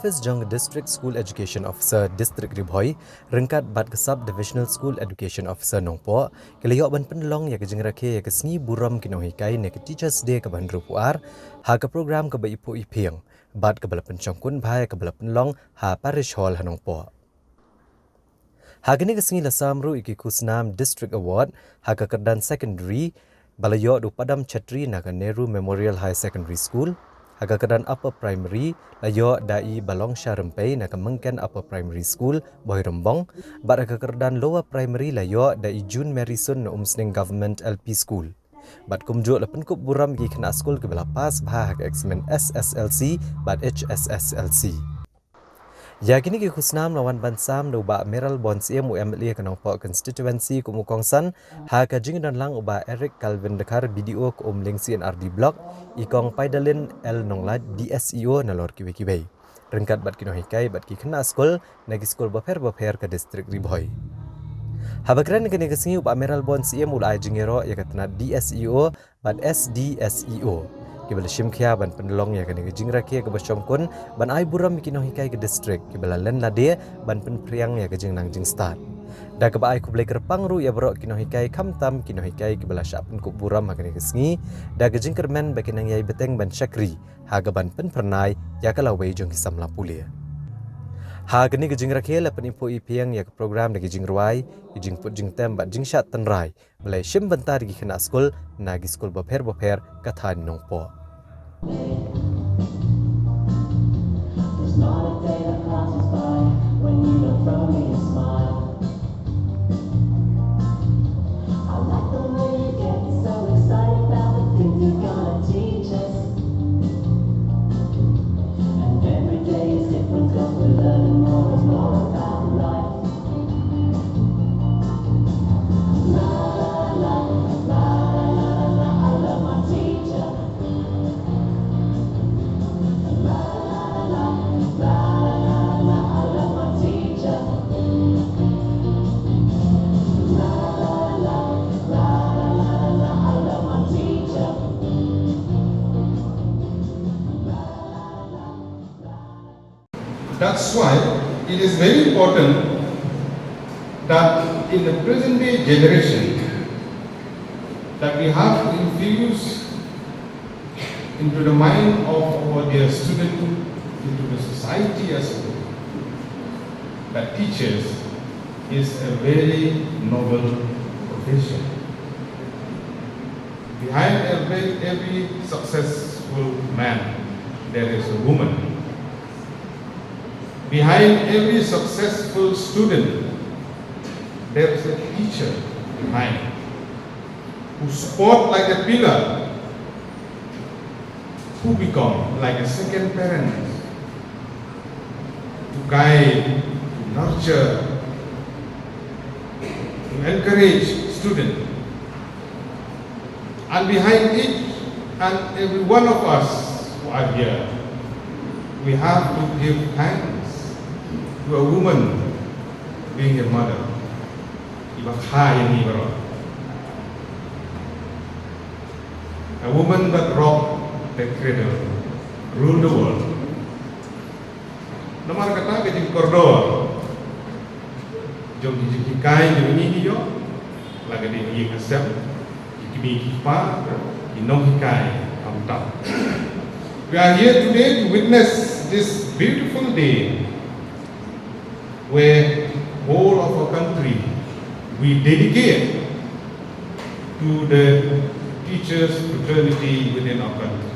Office Jong District School Education Officer District Ribhoi rengkat bat ke Sub Divisional School Education Officer Nongpoh kelihok ban penelong ya kejeng rakhe ya kesengi buram kinohikai ne ke Teachers Day ke ban rupuar ha ke program ke ba iphuh iphieng bat ke bala pencongkun bhai ke bala penelong ha parish hall ha Nongpoh. Ha kini kesengi lasam ru iki kusnam District Award ha ke kerdan secondary balayo du padam chatri na ke Nehru Memorial High Secondary School. Haga kedan upper primary layo dai balong syarempai na kemengken upper primary school boy rembong bat haga kedan lower primary layo dai June Marison na umsning government LP school bat kumjuk la penkup buram gi kena school ke bela pas bah haga examen SSLC bat HSSLC ya kini ki khusnam lawan bansam no ba meral bonsiam UMLA ke Nongpoh constituency ku mukongsan ha ka jing dan lang uba Eric Calvin Dekar BDO ku umling CNRD block ikong paidalin L nongla DSEO na lor kiwe kiwe rengkat bat kino hikai bat ki kena skol nagi skol baper ke distrik Ribhoi habakran kene kesingi uba meral bonsiam ulai jingero ya katna DSEO bat SDSEO kibala shimkhia ban pendelong ya kene jing rakhe ke basyongkun ban ai buram kino hikai ke distrik kibala len lade ban penpriang ya ke jing nang jing start da ke ai kublai kerpang ru ya bro kino hikai kamtam kino hikai kibala syapun ku buram ha kene kesingi da ke jing kermen bakinang yai beteng ban syakri ha ga ban penpernai ya kalawai jong kisam lapulia ha kene ke jing rakhe la iphuh iphieng ya ke program de jing ruai jing put jing tem bat jing syat tenrai belai shim bentar gi kena skul nagi skul baper kathan Nongpoh. There's not a day that passes by when you don't throw me a smile. I like the way you get so excited about the things you're gonna teach us. And every day is different 'cause we're learning more and more about life. That's why it is very important that in the present day generation that we have to infuse into the mind of our dear student, into the society as well, that teachers is a very noble profession. Behind every successful man, there is a woman. Behind every successful student, there is a teacher behind who support like a pillar, who become like a second parent, to guide, to nurture, to encourage students. And behind each and every one of us who are here, we have to give thanks to a woman being a mother. A woman that rocked the cradle, ruled the world. Nomor kata kejing kordo, jom dijikai jom ini dia, lagi dia ngasep, jikimi kipa, inong hikai amtam. We are here today to witness this beautiful day, where whole of our country we dedicate to the teachers fraternity within our country.